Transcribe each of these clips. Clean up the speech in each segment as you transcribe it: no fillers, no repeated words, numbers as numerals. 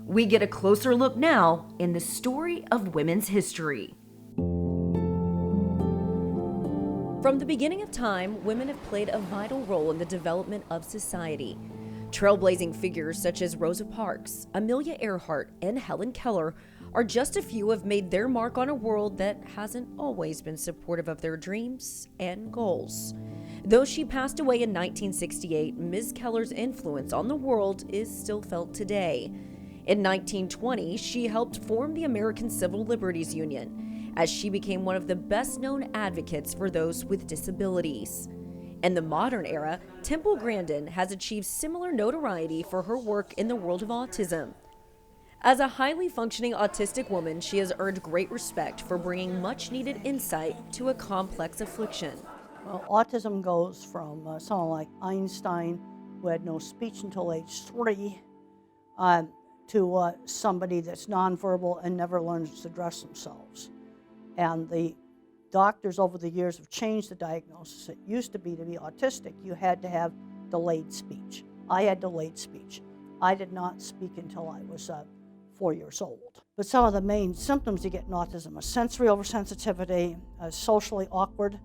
We get a closer look now in the story of women's history. From the beginning of time, women have played a vital role in the development of society. Trailblazing figures such as Rosa Parks, Amelia Earhart, and Helen Keller are just a few who have made their mark on a world that hasn't always been supportive of their dreams and goals. Though she passed away in 1968, Ms. Keller's influence on the world is still felt today. In 1920, she helped form the American Civil Liberties Union, as she became one of the best-known advocates for those with disabilities. In the modern era, Temple Grandin has achieved similar notoriety for her work in the world of autism. As a highly functioning autistic woman, she has earned great respect for bringing much-needed insight to a complex affliction. Well, autism goes from someone like Einstein, who had no speech until age 3, to somebody that's nonverbal and never learns to dress themselves. And the doctors over the years have changed the diagnosis. It used to be autistic, you had to have delayed speech. I had delayed speech. I did not speak until I was 4 years old. But some of the main symptoms you get in autism are sensory oversensitivity, socially awkward,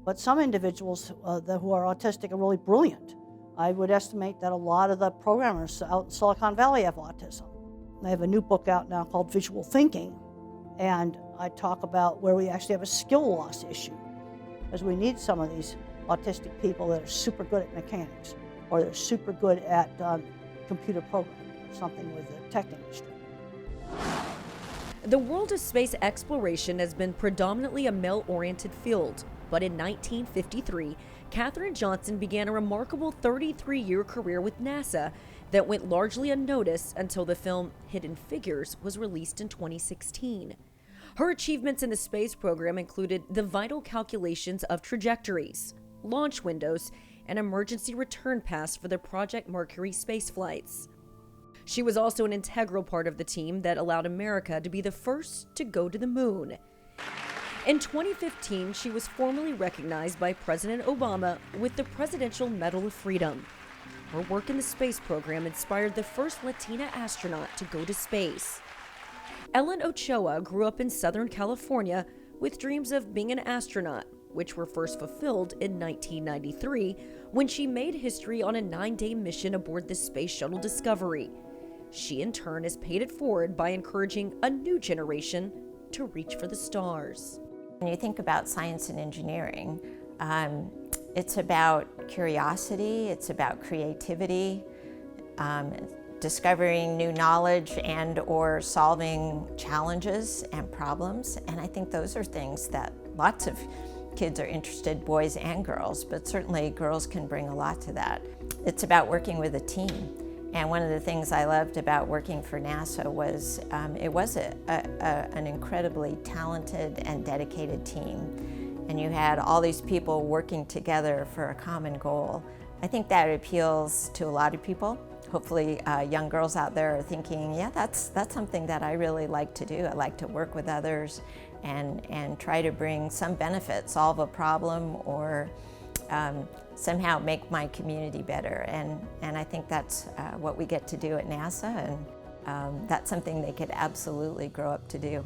but some individuals who are autistic are really brilliant. I would estimate that a lot of the programmers out in Silicon Valley have autism. I have a new book out now called Visual Thinking, and I talk about where we actually have a skill loss issue, because we need some of these autistic people that are super good at mechanics, or they're super good at computer programming, or something with the tech industry. The world of space exploration has been predominantly a male-oriented field, but in 1953, Katherine Johnson began a remarkable 33-year career with NASA that went largely unnoticed until the film Hidden Figures was released in 2016. Her achievements in the space program included the vital calculations of trajectories, launch windows, and emergency return paths for the Project Mercury space flights. She was also an integral part of the team that allowed America to be the first to go to the moon. In 2015, she was formally recognized by President Obama with the Presidential Medal of Freedom. Her work in the space program inspired the first Latina astronaut to go to space. Ellen Ochoa grew up in Southern California with dreams of being an astronaut, which were first fulfilled in 1993 when she made history on a 9-day mission aboard the Space Shuttle Discovery. She, in turn, has paid it forward by encouraging a new generation to reach for the stars. When you think about science and engineering, it's about curiosity, it's about creativity, discovering new knowledge and or solving challenges and problems. And I think those are things that lots of kids are interested, boys and girls, but certainly girls can bring a lot to that. It's about working with a team. And one of the things I loved about working for NASA was it was an incredibly talented and dedicated team. And you had all these people working together for a common goal. I think that appeals to a lot of people. Hopefully young girls out there are thinking, yeah, that's something that I really like to do. I like to work with others and try to bring some benefit, solve a problem, or somehow make my community better. And I think that's what we get to do at NASA, and that's something they could absolutely grow up to do.